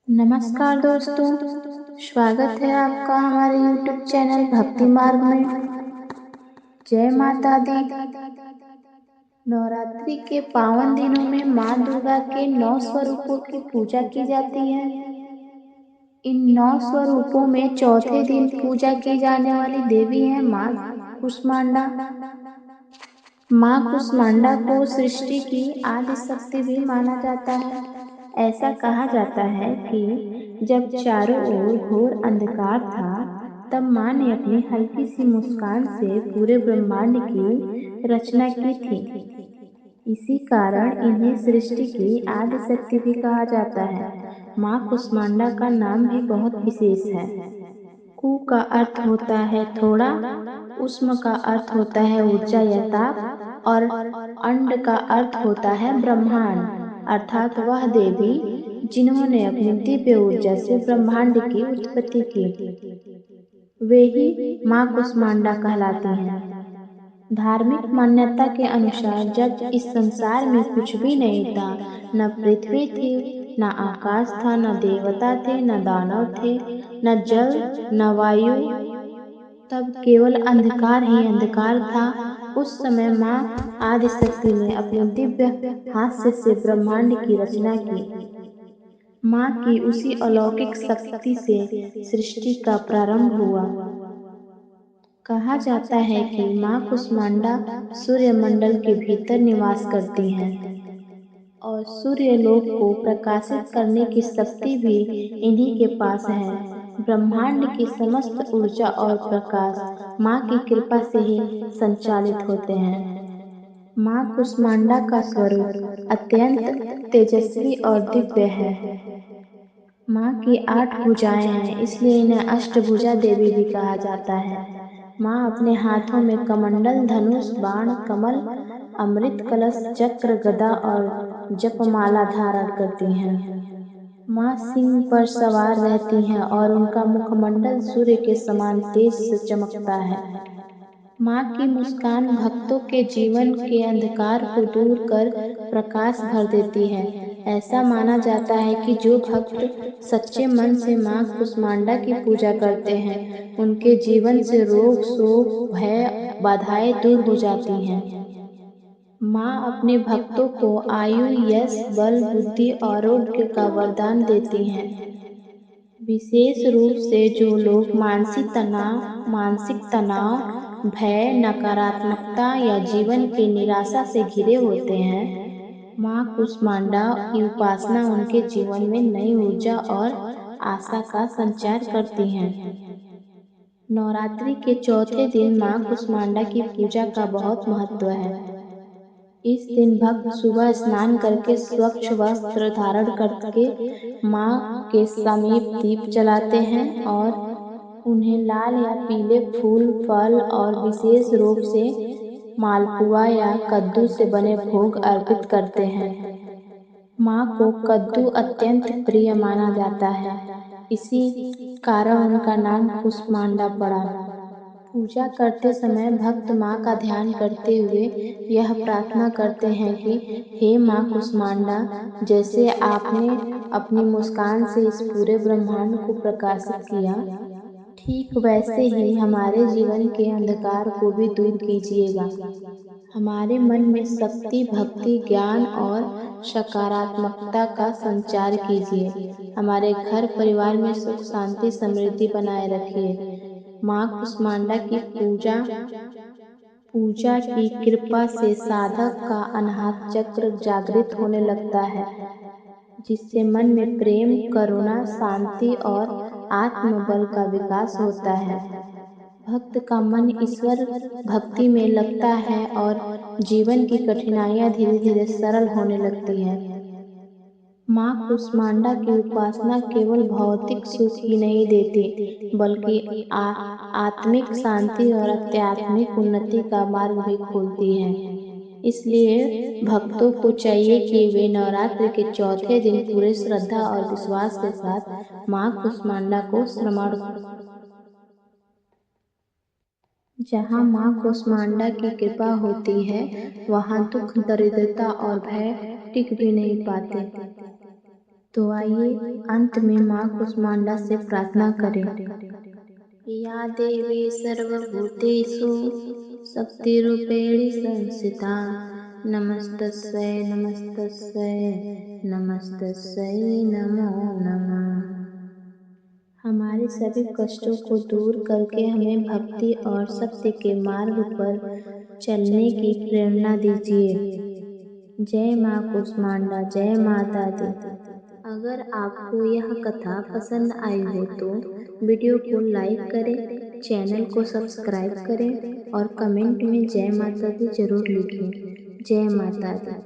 नमस्कार दोस्तों, स्वागत है आपका हमारे YouTube चैनल भक्ति मार्ग में। जय माता दी। नवरात्रि के पावन दिनों में माँ दुर्गा के 9 स्वरूपों की पूजा की जाती है। इन 9 स्वरूपों में चौथे दिन पूजा की जाने वाली देवी है माँ कुष्मांडा। माँ कुष्मांडा को सृष्टि की आदि शक्ति भी माना जाता है। ऐसा कहा जाता है कि जब चारों ओर घोर अंधकार था, तब माँ ने अपनी हल्की सी मुस्कान से पूरे ब्रह्मांड की रचना की थी। इसी कारण इन्हें सृष्टि की आदि शक्ति भी कहा जाता है। माँ कुष्मांडा का नाम भी बहुत विशेष है। कु का अर्थ होता है थोड़ा, उष्म का अर्थ होता है ऊर्जा या ताप, और अंड का अर्थ होता है ब्रह्मांड, अर्थात वह देवी जिन्होंने अपनी दिव्य ऊर्जा से ब्रह्मांड की उत्पत्ति की। वे ही माँ कुष्मांडा कहलाती हैं। धार्मिक मान्यता के अनुसार जब इस संसार में कुछ भी नहीं था, न पृथ्वी थी, न आकाश था, न देवता थे, न दानव थे, न जल, न वायु, तब केवल अंधकार ही अंधकार था। उस समय माँ आदिशक्ति ने अपने दिव्य हास्य से ब्रह्मांड की रचना की। माँ की उसी अलौकिक शक्ति से सृष्टि का प्रारंभ हुआ। कहा जाता है कि माँ कुष्मांडा सूर्यमंडल के भीतर निवास करती हैं और सूर्यलोक को प्रकाशित करने की शक्ति भी इन्हीं के पास है। ब्रह्मांड की समस्त ऊर्जा और प्रकाश माँ की कृपा से ही संचालित होते हैं। माँ कुष्मांडा का स्वरूप अत्यंत तेजस्वी और दिव्य है। माँ की 8 भुजाएं हैं, इसलिए इन्हें अष्टभुजा देवी भी कहा जाता है। माँ अपने हाथों में कमंडल, धनुष, बाण, कमल, अमृत कलश, चक्र, गदा और जपमाला धारण करती हैं। माँ सिंह पर सवार रहती हैं और उनका मुखमंडल सूर्य के समान तेज से चमकता है। माँ की मुस्कान भक्तों के जीवन के अंधकार को दूर कर प्रकाश भर देती है। ऐसा माना जाता है कि जो भक्त सच्चे मन से माँ कुष्मांडा की पूजा करते हैं, उनके जीवन से रोग, शोक, भय, बाधाएं दूर हो जाती हैं। माँ अपने भक्तों को आयु, यश, बल, बुद्धि और आरोग्य का वरदान देती हैं। विशेष रूप से जो लोग मानसिक तनाव, भय, नकारात्मकता या जीवन के निराशा से घिरे होते हैं, माँ कुष्मांडा की उपासना उनके जीवन में नई ऊर्जा और आशा का संचार करती हैं। नवरात्रि के चौथे दिन माँ कुष्मांडा की पूजा का बहुत महत्व है। इस दिन भक्त सुबह स्नान करके स्वच्छ वस्त्र धारण करके माँ के समीप दीप जलाते हैं और उन्हें लाल या पीले फूल, फल और विशेष रूप से मालपुआ या कद्दू से बने भोग अर्पित करते हैं। माँ को कद्दू अत्यंत प्रिय माना जाता है, इसी कारण उनका नाम कुष्मांडा पड़ा। पूजा करते समय भक्त माँ का ध्यान करते हुए यह प्रार्थना करते हैं कि हे माँ कुष्मांडा, जैसे आपने अपनी मुस्कान से इस पूरे ब्रह्मांड को प्रकाशित किया, ठीक वैसे ही हमारे जीवन के अंधकार को भी दूर कीजिएगा। हमारे मन में शक्ति, भक्ति, ज्ञान और सकारात्मकता का संचार कीजिए। हमारे घर परिवार में सुख, शांति, समृद्धि बनाए रखिए। माँ कुष्मांडा की पूजा की कृपा से साधक का अनाहत चक्र जागृत होने लगता है, जिससे मन में प्रेम, करुणा, शांति और आत्मबल का विकास होता है। भक्त का मन ईश्वर भक्ति में लगता है और जीवन की कठिनाइयां धीरे धीरे सरल होने लगती है। माँ कुष्मांडा की उपासना केवल भौतिक सुख ही नहीं देती, बल्कि आत्मिक शांति और आध्यात्मिक उन्नति का मार्ग भी खोलती है। इसलिए भक्तों को चाहिए कि वे नवरात्रि के चौथे दिन पूरे श्रद्धा और विश्वास के साथ माँ कुष्मांडा को स्मरण। जहाँ माँ कुष्मांडा की कृपा होती है, वहाँ दुख, दरिद्रता और भय टिक भी नहीं पाते। तो आइए अंत में माँ कुष्मांडा से प्रार्थना करें। या देवी सर्वभूतेषु शक्तिरूपेण संस्थिता नमस्तस्यै नमस्तस्यै नमस्तस्यै नमो नमः। हमारे सभी कष्टों को दूर करके हमें भक्ति और सत्य के मार्ग पर चलने की प्रेरणा दीजिए। जय माँ कुष्मांडा, जय माता दी। अगर आपको यह कथा पसंद आई हो तो वीडियो को लाइक करें, चैनल को सब्सक्राइब करें और कमेंट में जय माता दी जरूर लिखें। जय माता दी।